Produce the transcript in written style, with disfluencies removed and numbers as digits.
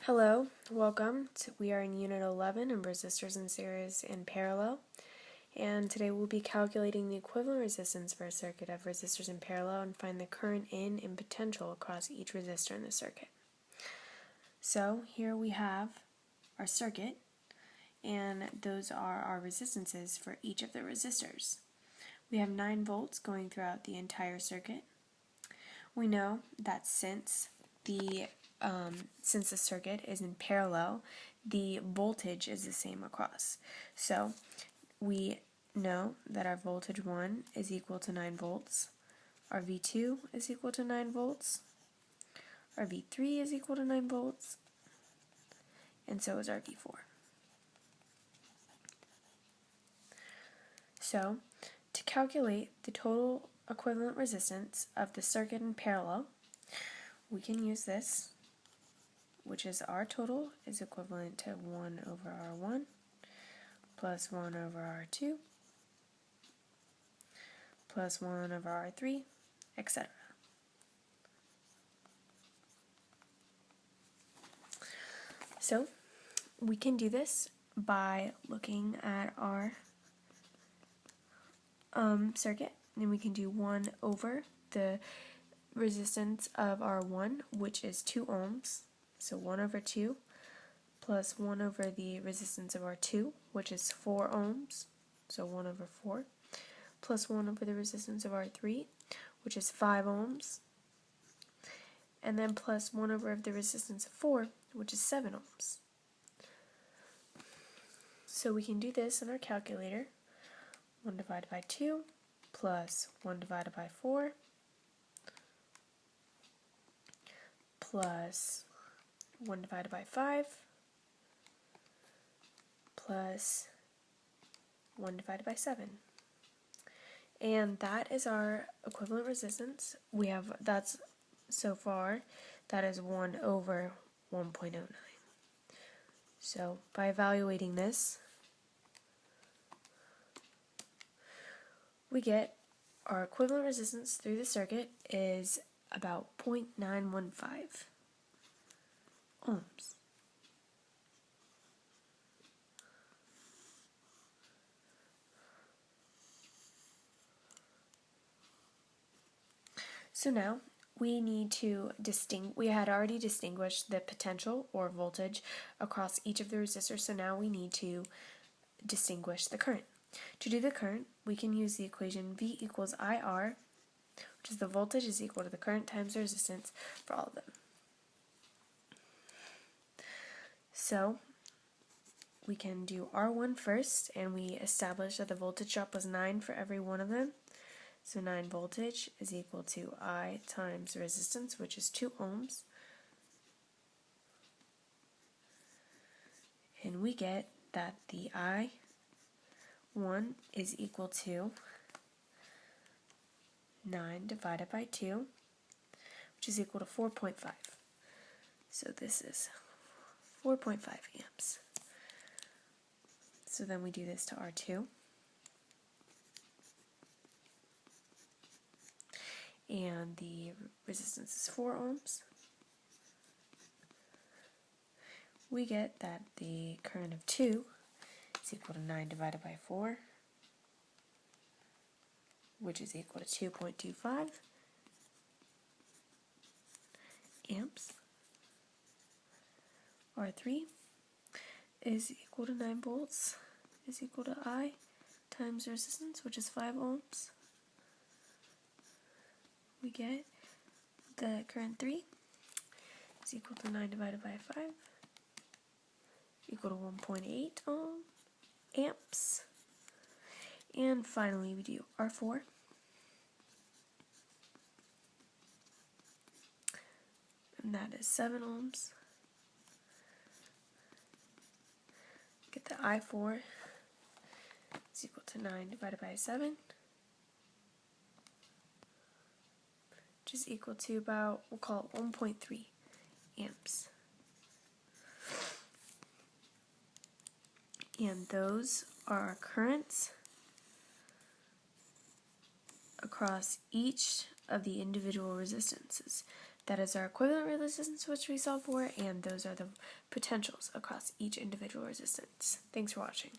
Hello, welcome. We are in Unit 11 of Resistors in Series in Parallel, and today we'll be calculating the equivalent resistance for a circuit of resistors in parallel and find the current in and potential across each resistor in the circuit. So here we have our circuit, and those are our resistances for each of the resistors. We have 9 volts going throughout the entire circuit. We know that since the circuit is in parallel, the voltage is the same across. So we know that our voltage 1 is equal to 9 volts, our V2 is equal to 9 volts, our V3 is equal to 9 volts, and so is our V4. So to calculate the total equivalent resistance of the circuit in parallel, we can use this, which is our total is equivalent to 1 over R1 plus 1 over R2 plus 1 over R3, etc. So we can do this by looking at our circuit, and we can do 1 over the resistance of R1, which is 2 ohms, so 1 over 2, plus 1 over the resistance of R2, which is 4 ohms, so 1 over 4, plus 1 over the resistance of R3, which is 5 ohms, and then plus 1 over the resistance of 4, which is 7 ohms. So we can do this in our calculator. 1 divided by 2 plus 1 divided by 4 plus 1 divided by 5 plus 1 divided by 7. And that is our equivalent resistance. We have, that's so far, that is 1 over 1.09. So by evaluating this, we get our equivalent resistance through the circuit is about 0.915 ohms. So now we need to we had already distinguished the potential or voltage across each of the resistors, so now we need to distinguish the current. To do the current, we can use the equation V equals IR, which is the voltage is equal to the current times the resistance for all of them. So we can do R1 first, and we establish that the voltage drop was 9 for every one of them. So 9 voltage is equal to I times resistance, which is 2 ohms. And we get that the I1 is equal to 9 divided by 2, which is equal to 4.5. So this is 4.5 amps. So then we do this to R2. And the resistance is 4 ohms. We get that the current of 2 is equal to 9 divided by 4, which is equal to 2.25 amps. R3 is equal to 9 volts, is equal to I times resistance, which is 5 ohms. We get the current 3 is equal to 9 divided by 5, equal to 1.8 amps. And finally we do R4. And that is 7 ohms. Get the I4 is equal to 9 divided by 7, which is equal to about, we'll call it 1.3 amps. And those are our currents across each of the individual resistances That is our equivalent resistance which we solve for, and those are the potentials across each individual resistance. Thanks for watching.